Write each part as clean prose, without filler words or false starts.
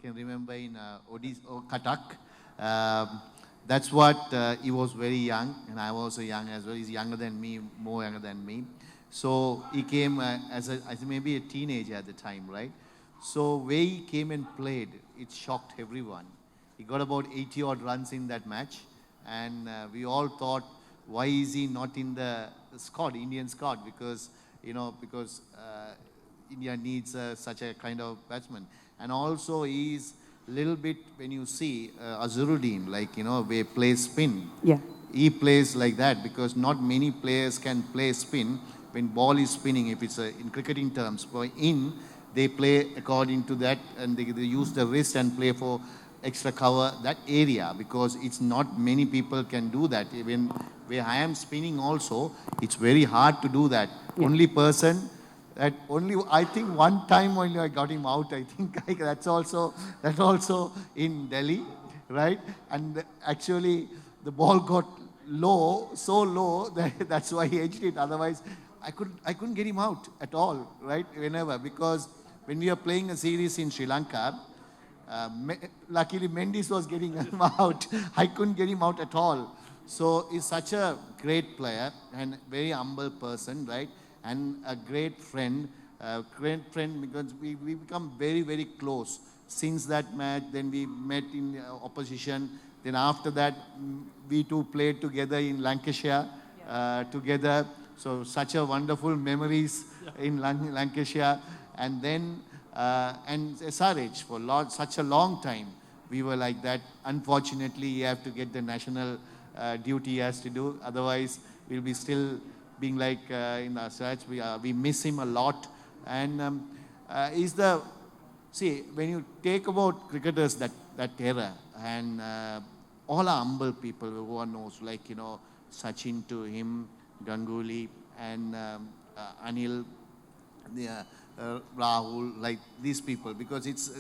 can remember in Katak. That's what he was very young, and I was also young as well. He's younger than me, more younger than me. So he came as maybe a teenager at the time, right? So where he came and played, it shocked everyone. He got about 80 odd runs in that match, and we all thought, why is he not in the squad, Indian squad? Because India needs such a kind of batsman. And also he's little bit, when you see Azharuddin, where plays spin. Yeah. He plays like that because not many players can play spin when ball is spinning. If it's in cricketing terms, for they play according to that, and they use the wrist and play for extra cover that area, because it's not many people can do that. Even where I am spinning also, it's very hard to do that. Yeah. Only person that I think one time only I got him out. I think that's also in Delhi, right? And actually the ball got low, so low that's why he edged it. Otherwise, I couldn't get him out at all, right? Whenever, because when we are playing a series in Sri Lanka, luckily Mendes was getting him out. I couldn't get him out at all. So he's such a great player and very humble person, right? And a great friend because we become very, very close since that match. Then we met in opposition. Then after that, we two played together in Lancashire together. So such a wonderful memories in Lancashire. And then and SRH for such a long time we were like that. Unfortunately, you have to get the national duty he has to do. Otherwise, we'll be still being like in our search. We miss him a lot. And when you take about cricketers that era, and all are humble people who one knows, Sachin to him, Ganguly, and Anil, Rahul, like these people, because it's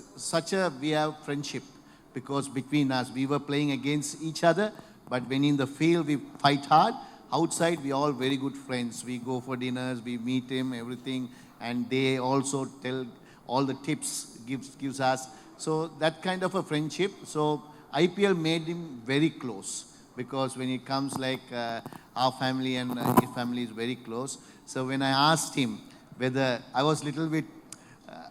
we have friendship, because between us, we were playing against each other, but when in the field, we fight hard. Outside, we all very good friends. We go for dinners, we meet him, everything, and they also tell all the tips, gives us. So that kind of a friendship. So IPL made him very close, because when it comes our family and his family is very close. So when I asked him whether, I was little bit,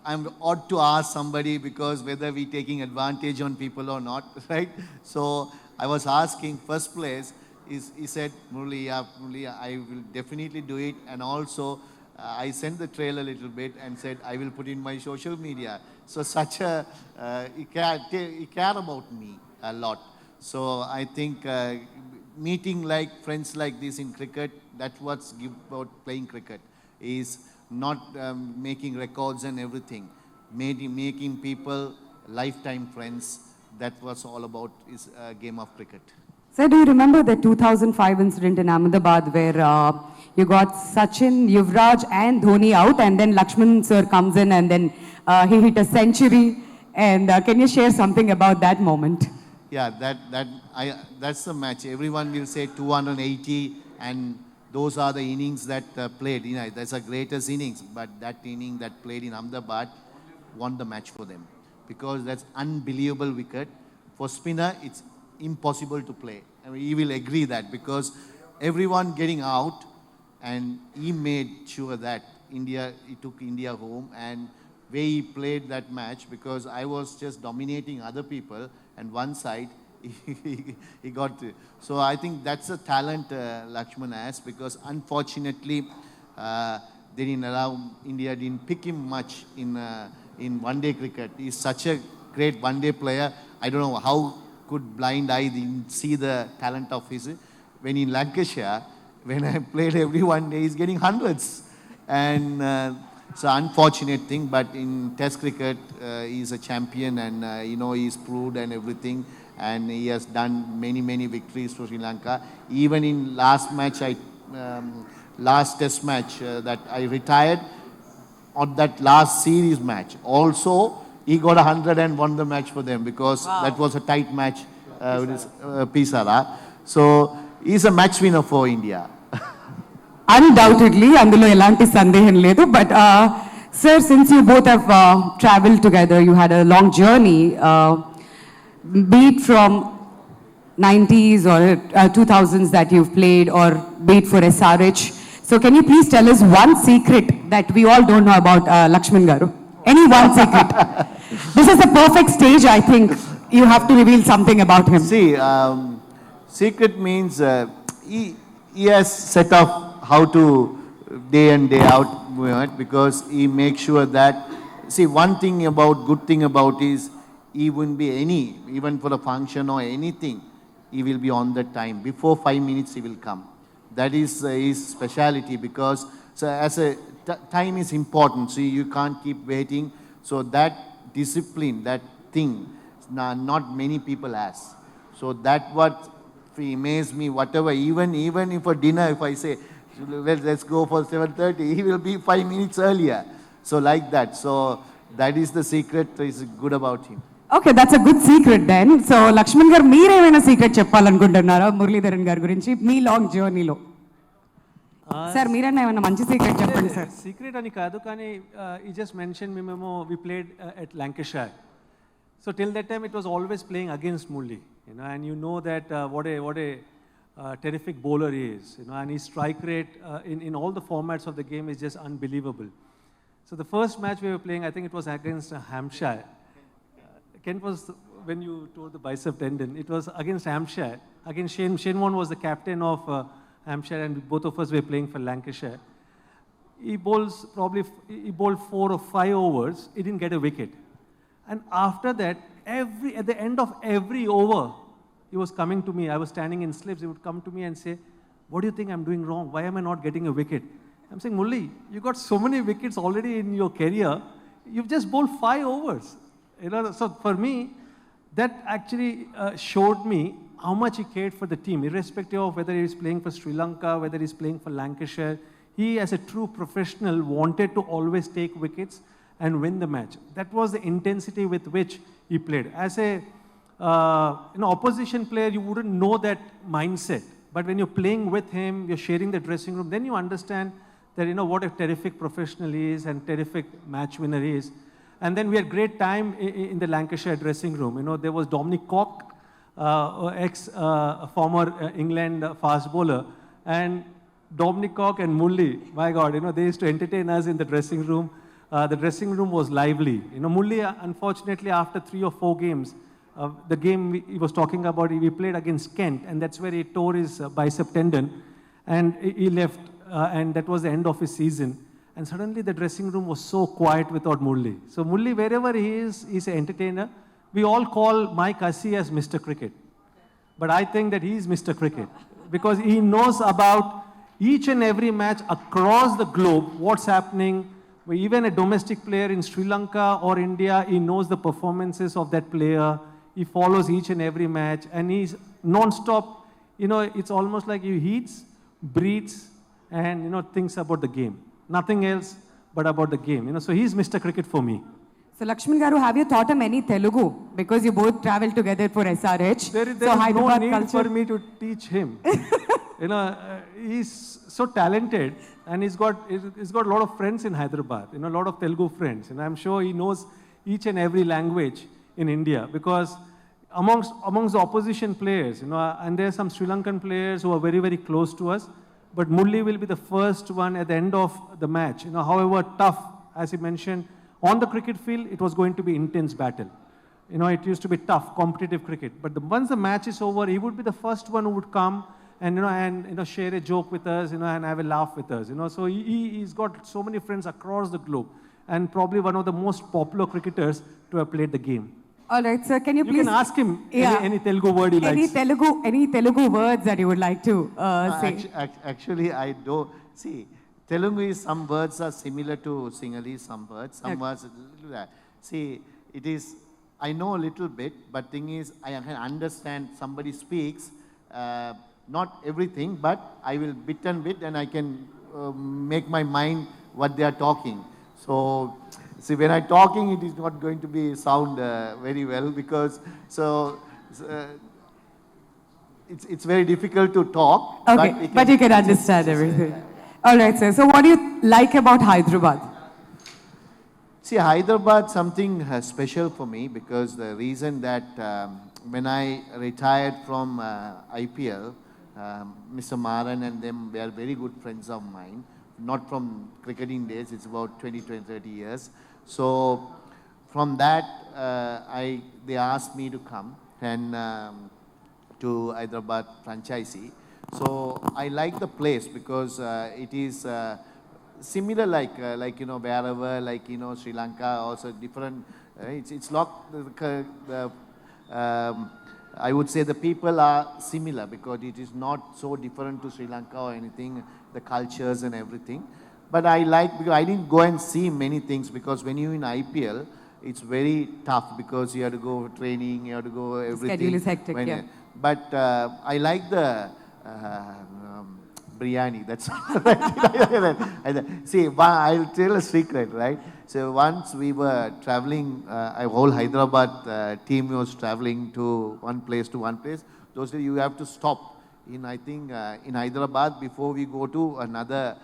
I'm odd to ask somebody because whether we taking advantage on people or not, right? So I was asking, first place, he said, Murali, I will definitely do it. And also, I sent the trail a little bit and said, I will put in my social media. So he cared about me a lot. So I think meeting friends like this in cricket, that's what's good about playing cricket, is not making records and everything. Making people lifetime friends. That's what's all about is a game of cricket. Sir, do you remember the 2005 incident in Ahmedabad where you got Sachin, Yuvraj and Dhoni out, and then Laxman sir comes in and then he hit a century? And can you share something about that moment? Yeah, that's the match. Everyone will say 280, and those are the innings that played. That's the greatest innings, but that inning that played in Ahmedabad won the match for them, because that's unbelievable wicket. For spinner, it's impossible to play. I mean, he will agree that, because everyone getting out, and he made sure that he took India home, and where he played that match, because I was just dominating other people, and one side he got to. So I think that's a talent Laxman has, because unfortunately they didn't allow, India didn't pick him much in one-day cricket. He's such a great one-day player. I don't know how could blind eye didn't see the talent of his. When in Lancashire, when I played every one day, he's getting hundreds. And it's an unfortunate thing, but in Test cricket, he's a champion, and he's proved and everything. And he has done many, many victories for Sri Lanka. Even in last Test match that I retired, on that last series match, also he got 100 and won the match for them, because that was a tight match with his Pisara. So he's a match winner for India. Undoubtedly, అందులో ఎలాంటి సందేహం లేదు. But Sir, since you both have traveled together, you had a long journey, be it from 90s or 2000s that you've played, or be it for SRH. So can you please tell us one secret that we all don't know about Laxman Garu? Any one secret? This is the perfect stage, I think. You have to reveal something about him. See, secret means he has set up how to day in, day out movement, because he makes sure that, see, good thing about is he wouldn't be even for a function or anything, he will be on the time. Before 5 minutes he will come. That is his speciality, because so as a time is important, so you can't keep waiting. So that discipline, that thing, not many people has. So that what amazed me, whatever, even if for dinner, if I say, well, let's go for 7:30, he will be 5 minutes earlier. So like that. So that is the secret is good about him. Okay, that's a good secret then. So Laxman garu, meeremaina secret cheppalanukuntunnara Muralitharan garu gurinchi mee long journey lo? Sir, meerana emana manchi secret cheppandi sir. Secret ani kaadu kani he just mentioned we played at Lancashire. So till that time it was always playing against Murli, and you know that what a terrific bowler he is, and his strike rate in all the formats of the game is just unbelievable. So the first match we were playing, I think it was against Hampshire. Kent was, when you tore the bicep tendon, it was against Hampshire. Again, Shane Warne was the captain of Hampshire, and both of us were playing for Lancashire. He bowled 4 or 5 overs, he didn't get a wicket. And after that, at the end of every over, he was coming to me. I was standing in slips. He would come to me and say, "What do you think I'm doing wrong? Why am I not getting a wicket?" I'm saying, "Murli, you got so many wickets already in your career. You've just bowled 5 overs." So for me, that actually showed me how much he cared for the team, irrespective of whether he's playing for Sri Lanka, whether he's playing for Lancashire. He, as a true professional, wanted to always take wickets and win the match. That was the intensity with which he played. As a opposition player, you wouldn't know that mindset. But when you're playing with him, you're sharing the dressing room, then you understand that, what a terrific professional he is and terrific match winner he is. And then we had great time in the Lancashire dressing room. There was Dominic Cock, former England fast bowler, and Dominic Cock and Murli, my God, they used to entertain us in the dressing room. The dressing room was lively. Murli, unfortunately, after 3 or 4 games, the game he was talking about, we played against Kent, and that's where he tore his bicep tendon, and he left, and that was the end of his season. And suddenly the dressing room was so quiet without Murli. So Murli, wherever he is, he's an entertainer. We all call Mike Hussey as Mr. Cricket. But I think that he's Mr. Cricket, because he knows about each and every match across the globe, what's happening. Even a domestic player in Sri Lanka or India, he knows the performances of that player. He follows each and every match, and he's non-stop. It's almost like he eats, breathes, and thinks about the game. Nothing else but about the game. So he's Mr. Cricket for me. So Laxman garu, have you taught him any Telugu? Because you both traveled together for SRH. There is no need for me to teach him. He's so talented, and he's got a lot of friends in Hyderabad. A lot of Telugu friends, and I'm sure he knows each and every language in India, because amongst the opposition players, and there are some Sri Lankan players who are very, very close to us. But Murli will be the first one at the end of the match. However tough, as he mentioned, on the cricket field, it was going to be intense battle. It used to be tough, competitive cricket. But once the match is over, he would be the first one who would come and share a joke with us, and have a laugh with us. So he's got so many friends across the globe, and probably one of the most popular cricketers to have played the game. All right, sir. Can you please... You can ask him any Telugu word he likes. Any Telugu words that you would like to say? Actually, I don't... See, Telugu is, some words are similar to Sinhalese, some words. Some words... See, it is... I know a little bit, but thing is, I can understand somebody speaks, not everything, but I will bit and bit, and I can make my mind what they are talking. So... See, when I'm talking, it is not going to be sound very well, because it's very difficult to talk. Okay, but you can understand everything. All right, sir. So what do you like about Hyderabad? See, Hyderabad something special for me because the reason that when I retired from IPL, Mr. Maran and them were very good friends of mine. Not from cricketing days, it's about 20, 30 years. So from that, they asked me to come and to Hyderabad franchisee. So I like the place because it is similar like you know wherever like you know Sri Lanka also different. It's not the I would say the people are similar because it is not so different to Sri Lanka or anything, the cultures and everything. But I like, because I didn't go and see many things because when you're in IPL, it's very tough because you have to go for training, you have to go everything. Schedule is hectic, yeah. But I like the biryani, that's see, I'll tell a secret, right? So once we were traveling, a whole Hyderabad team was traveling to one place. Those days you have to stop in, I think, in Hyderabad before we go to another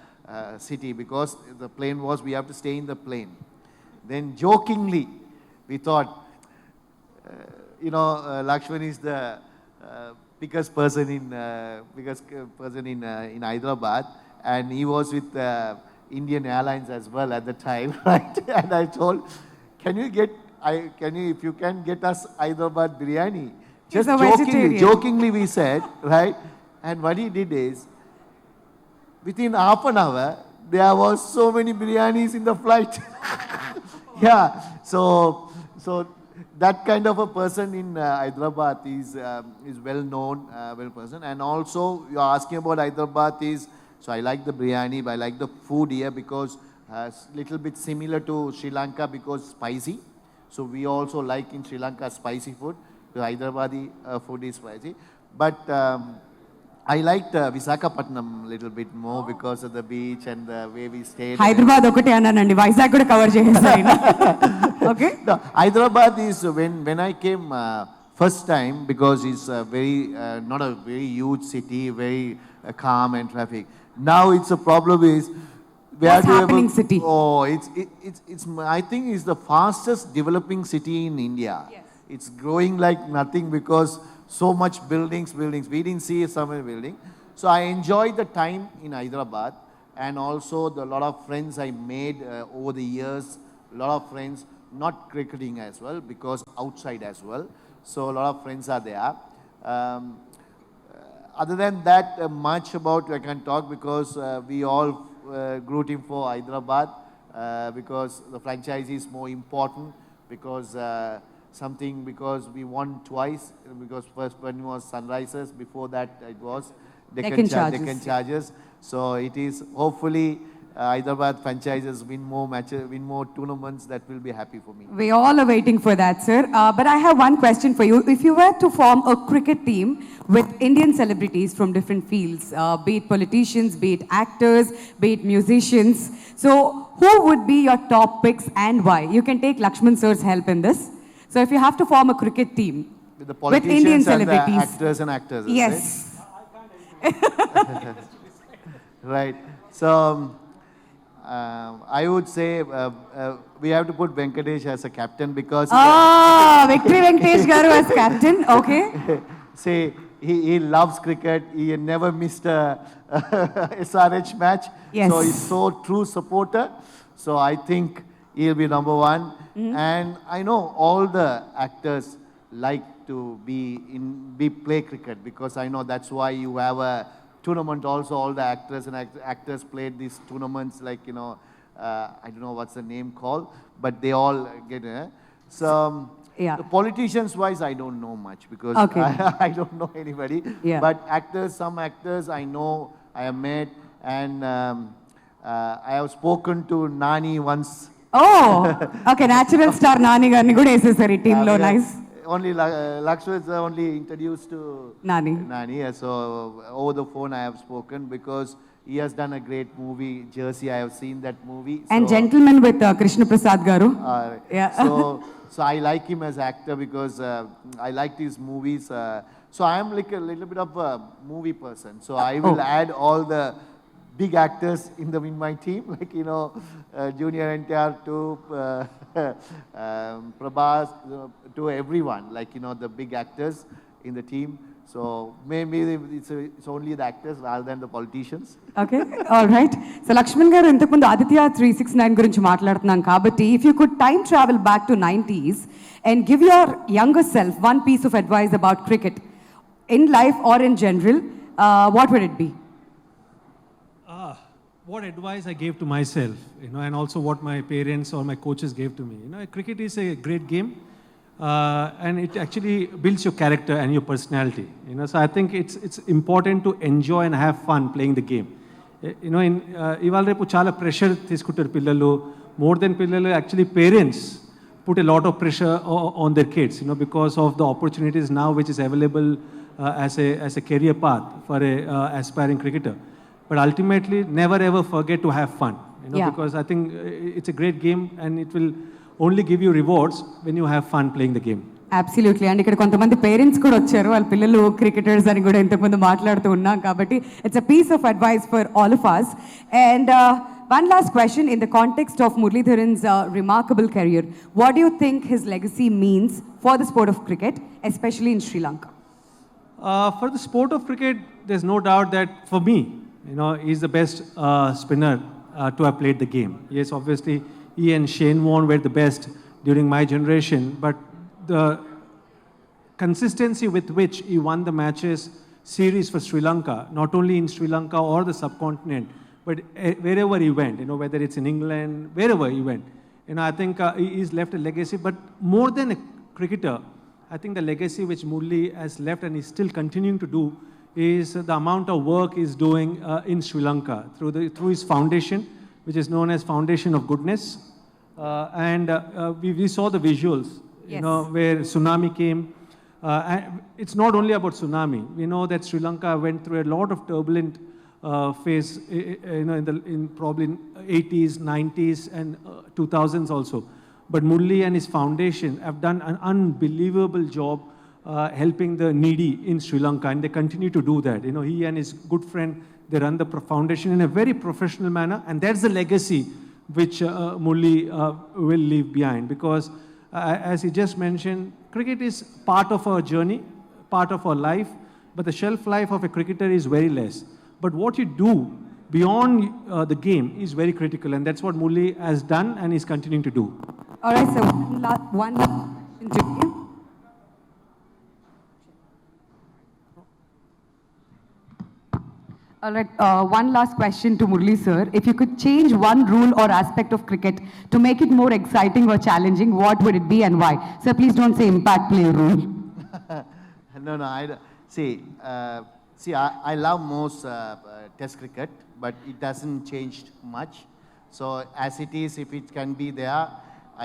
city because the plane was, we have to stay in the plane. Then jokingly, we thought, Laxman is the biggest person in Hyderabad, and he was with Indian Airlines as well at the time, right? And I told, if you can get us Hyderabad biryani, just jokingly we said, right? And what he did is, within half an hour, there was so many biryanis in the flight. Yeah, so that kind of a person in Hyderabad is well known, person. And also, you're asking about Hyderabad is, so I like the biryani, but I like the food here because it's little bit similar to Sri Lanka because spicy. So we also like in Sri Lanka spicy food. The Hyderabadi food is spicy. But I liked Visakhapatnam a little bit more because of the beach and the way we stayed. Hyderabad okate annanandi, Vizag kuda cover cheyesari. Okay? No, Hyderabad is when I came first time because it's very not a very huge city, very calm and traffic. Now it's a problem is what's happening city? Oh, it's I think it's the fastest developing city in India. Yes. It's growing like nothing because so much buildings. We didn't see so many buildings. So I enjoyed the time in Hyderabad and also the lot of friends I made over the years. A lot of friends, not cricketing as well, because outside as well. So a lot of friends are there. Other than that, much about I can talk because we all rooting for Hyderabad because the franchise is more important because because we won twice because first one was Sunrisers, before that it was Deccan Chargers. So it is hopefully Hyderabad franchises win more matches, win more tournaments. That will be happy for me. We all are waiting for that, sir. But I have one question for you. If you were to form a cricket team with Indian celebrities from different fields, be it politicians, be it actors, be it musicians, so who would be your top picks and why? You can take Laxman sir's help in this. So if you have to form a cricket team with the politicians Indian and celebrities, the actors, yes. Right? Right. So I would say we have to put Venkatesh as a captain because Victory Venkatesh Garu as captain. Okay. See, he loves cricket. He never missed a SRH match. Yes. So he's so true supporter. So I think he'll be number one. Mm-hmm. And I know all the actors like to play cricket because I know that's why you have a tournament also. All the actors and actors played these tournaments like, I don't know what's the name called, but they all get so yeah. The politicians wise, I don't know much because okay. I don't know anybody. Yeah. But actors, some actors I know, I have met, and I have spoken to Nani once. Oh, okay. Natural star Nani garni kuda esesari team lo, nice. Only Lakshman is only introduced to Nani. So over the phone I have spoken because he has done a great movie, Jersey. I have seen that movie. And Gentleman with Krishna Prasad Garu. Yeah. So I like him as actor because I liked his movies. So I am like a little bit of a movie person. So I will add all the big actors in my team, like, Junior NTR to Prabhas, to everyone, like, the big actors in the team. So maybe it's only the actors rather than the politicians. Okay, all right. So Laxman garu intakundu Aditya 369 gurinchi maatladutunnam kabatti, if you could time travel back to 90s and give your younger self one piece of advice about cricket in life or in general, what would it be? What advice I gave to myself, and also what my parents or my coaches gave to me. Cricket is a great game, and it actually builds your character and your personality. So I think it's important to enjoy and have fun playing the game. Ival repu chala pressure తీసుకుంటారు పిల్లలు. More than పిల్లలు, actually parents put a lot of pressure on their kids, because of the opportunities now which is available as a career path for a aspiring cricketer. But ultimately, never ever forget to have fun, because I think it's a great game and it will only give you rewards when you have fun playing the game. Absolutely. And ఇక్కడ కొంతమంది parents కూడా వచ్చారు, వాళ్ళ పిల్లలు cricketers అని కూడా ఇంతకుముందు మాట్లాడుతూ ఉన్నాం కాబట్టి it's a piece of advice for all of us. And one last question in the context of Muralitharan's remarkable career. What do you think his legacy means for the sport of cricket, especially in Sri Lanka? For the sport of cricket, there's no doubt that for me, he's the best spinner to have played the game. Yes, obviously, he and Shane Warne were the best during my generation, but the consistency with which he won the matches series for Sri Lanka, not only in Sri Lanka or the subcontinent, but wherever he went, whether it's in England, wherever he went, I think he's left a legacy. But more than a cricketer, I think the legacy which Murli has left and is still continuing to do is the amount of work he's doing in Sri Lanka through his foundation, which is known as Foundation of Goodness. And we saw the visuals, Yes. where tsunami came. And it's not only about tsunami. We know that Sri Lanka went through a lot of turbulent phase, in probably 80s, 90s, and 2000s also. But Murli and his foundation have done an unbelievable job helping the needy in Sri Lanka, and they continue to do that. He and his good friend, they run the foundation in a very professional manner, and that's the legacy which Murli will leave behind. Because as he just mentioned, cricket is part of our journey, part of our life, but the shelf life of a cricketer is very less. But what you do beyond the game is very critical, and that's what Murli has done and is continuing to do. All right, so one last question to you. All right, one last question to Murli sir. If you could change one rule or aspect of cricket to make it more exciting or challenging, what would it be and why? Sir, please don't say impact play rule. No, I love most test cricket, but it hasn't changed much. So as it is, if it can be there,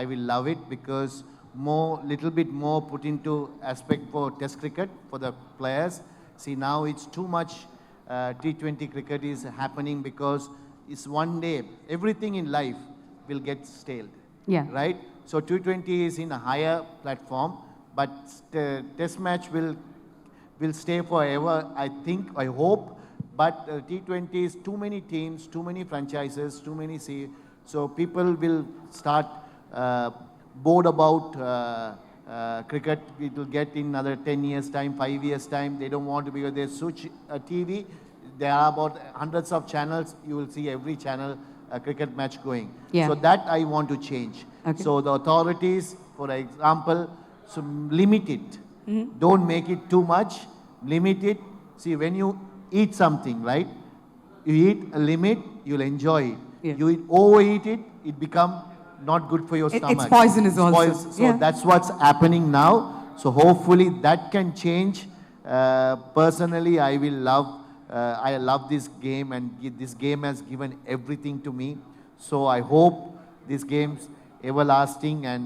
I will love it, because little bit more put into aspect for test cricket for the players. See, now it's too much T20 cricket is happening, because it's one day, everything in life will get stale. Yeah. Right? So T20 is in a higher platform, but test match will stay forever, I think, I hope. But T20 is too many teams, too many franchises, too many so people will start bored about cricket. It will get in another 10 years time, 5 years time. They don't want to, because they switch TV. There are about hundreds of channels. You will see every channel a cricket match going. Yeah. So that I want to change. Okay. So the authorities, for example, so limit it. Don't make it too much. Limit it. See, when you eat something, right? You eat a limit, you'll enjoy it. Yeah. You overeat it, it become not good for your stomach. It's poisonous also. So Yeah. that's what's happening now. So hopefully that can change. Personally, I love this game, and this game has given everything to me. So I hope this game's everlasting, and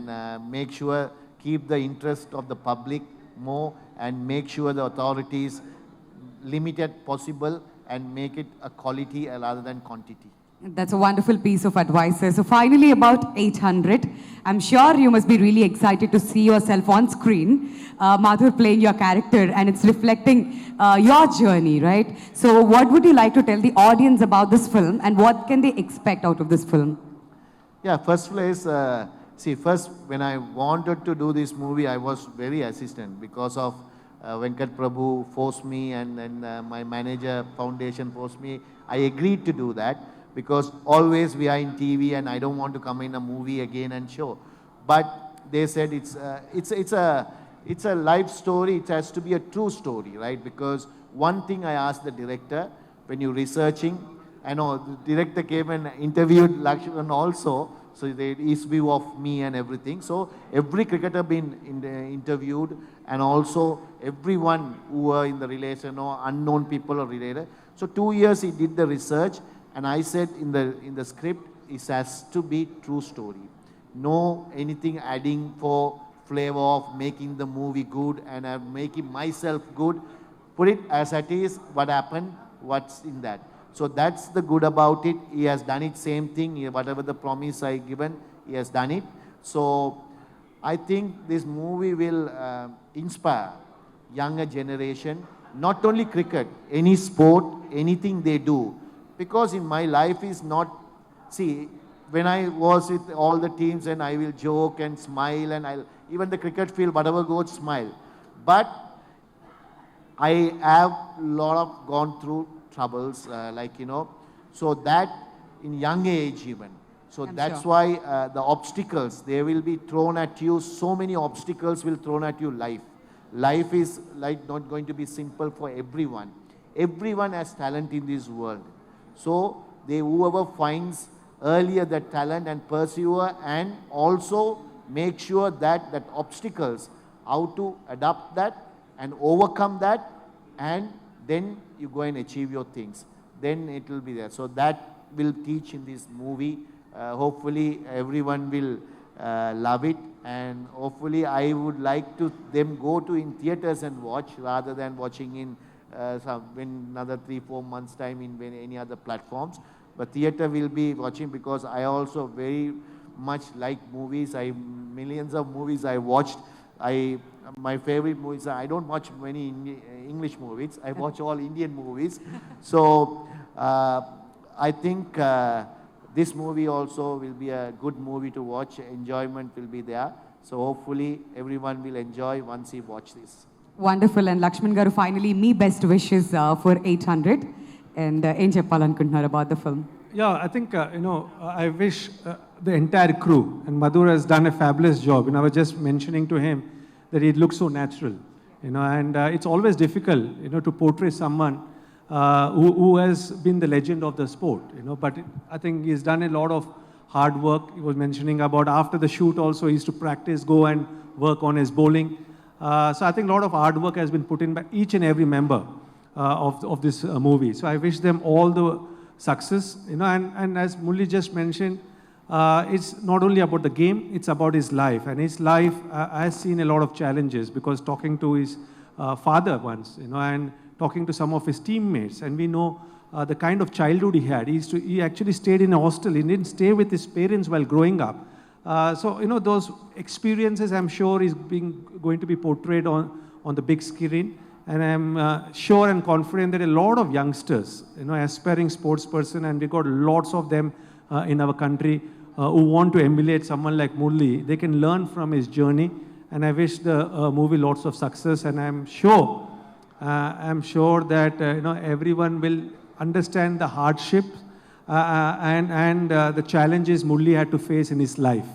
make sure keep the interest of the public more, and make sure the authorities limit it possible and make it a quality rather than quantity. That's a wonderful piece of advice, sir. So finally, about 800. I'm sure you must be really excited to see yourself on screen, Madhur playing your character, and it's reflecting your journey, right? So what would you like to tell the audience about this film, and what can they expect out of this film? Yeah, first place, see, first when I wanted to do this movie, I was very hesitant because of Venkat Prabhu forced me, and then my manager foundation forced me. I agreed to do that because always we are in TV and I don't want to come in a movie again and show. But they said it's a life story. It has to be a true story, right? Because one thing I asked the director when you're researching, I know the director came and interviewed Laxman also, so his view of me and everything. So every cricketer been interviewed, and also everyone who were in the relation or unknown people or related. So 2 years he did the research, and I said in the script, it has to be true story. No anything adding for flavor of making the movie good and making myself good. Put it as it is, what happened, what's in that. So that's the good about it. He has done it same thing. Whatever the promise I given, he has done it. So I think this movie will inspire younger generation, not only cricket, any sport, anything they do. Because in my life is not, see, when I was with all the teams and I will joke and smile and even the cricket field, whatever goes, smile. But I have gone through troubles, so that in young age even. So that's why the obstacles, they will be thrown at you. So many obstacles will thrown at you life. Life is like not going to be simple for everyone. Everyone has talent in this world. So whoever finds earlier that talent and persevere, and also make sure that obstacles, how to adapt that and overcome that, and then you go and achieve your things. Then it will be there. So that will teach in this movie. Hopefully everyone will love it, and hopefully I would like to them go to in theaters and watch rather than watching in in another 3-4 months time in any other platforms. But theater will be watching because I also very much like movies. Millions of movies I watched. My favorite movies, I don't watch many English movies. I watch all Indian movies. So I think this movie also will be a good movie to watch. Enjoyment will be there. So hopefully everyone will enjoy once he watch this. Wonderful. And Laxman garu, finally, me best wishes for 800. And em cheppalanukuntunnaru about the film? Yeah, I think, I wish the entire crew, and Madhur has done a fabulous job. I was just mentioning to him that it looks so natural, and it's always difficult, to portray someone who has been the legend of the sport, but I think he's done a lot of hard work. He was mentioning about after the shoot also, he used to practice, go and work on his bowling. So I think a lot of hard work has been put in by each and every member of this movie. So I wish them all the success, and as Mulli just mentioned, it's not only about the game, it's about his life. And his life has seen a lot of challenges, because talking to his father once, and talking to some of his teammates, and we know the kind of childhood he had. He actually stayed in a hostel. He didn't stay with his parents while growing up. So, those experiences, I'm sure, is going to be portrayed on the big screen. And I'm sure and confident that a lot of youngsters, aspiring sports person, and we got lots of them in our country who want to emulate someone like Murli, they can learn from his journey. And I wish the movie lots of success. And I'm sure that everyone will understand the hardship and the challenges Murli had to face in his life,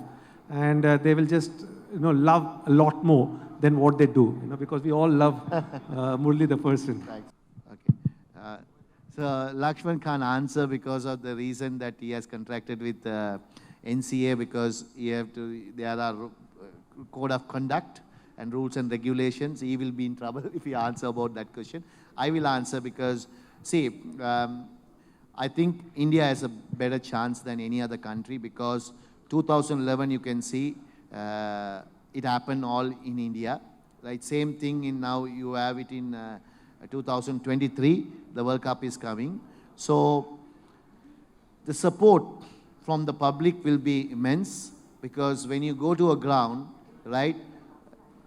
and they will just love a lot more than what they do, because we all love Murli the person. Thanks. Okay. So Laxman can't answer because of the reason that he has contracted with NCA, because there are code of conduct and rules and regulations. He will be in trouble if he answer about that question. I will answer because, see, I think India has a better chance than any other country, because 2011 you can see it happened all in India, right? Same thing in now you have it in 2023, the World Cup is coming. So the support from the public will be immense, because when you go to a ground, right,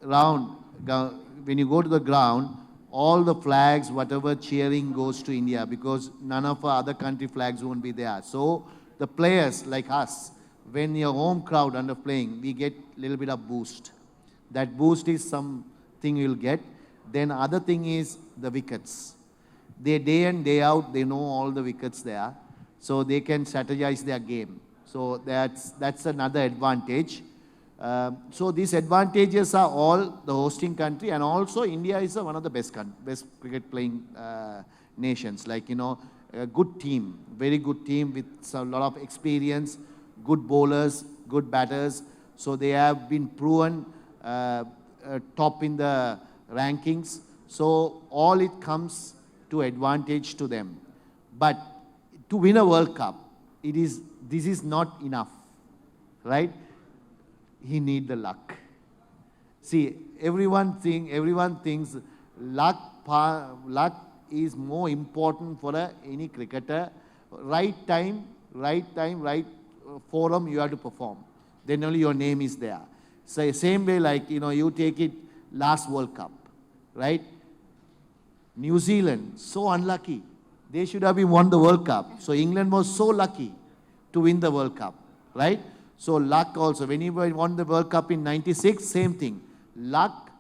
when you go to the ground, all the flags, whatever cheering goes to India, because none of our other country flags won't be there. So the players like us, when your home crowd under playing, we get a little bit of boost. That boost is something you'll get. Then other thing is the wickets. They day in, day out, they know all the wickets there. So they can strategize their game. So that's another advantage. So these advantages are all the hosting country, and also India is one of the best cricket playing nations. Like, a good team, very good team with a lot of experience, good bowlers, good batters. So they have been proven top in the rankings. So all it comes to advantage to them. But to win a World Cup, this is not enough, right? He need the luck. See, everyone thinks luck is more important for any cricketer. Right time, right forum, you have to perform. Then only your name is there. So same way, like, you take it last World Cup, right? New Zealand, so unlucky. They should have won the World Cup. So England was so lucky to win the World Cup, right? So luck also. When he won the World Cup in '96, same thing. Luck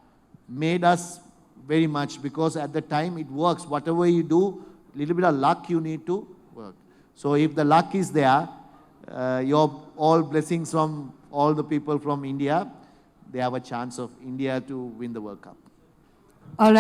made us very much, because at the time it works. Whatever you do, little bit of luck you need to work. So if the luck is there, your all blessings from all the people from India, they have a chance of India to win the World Cup. All right.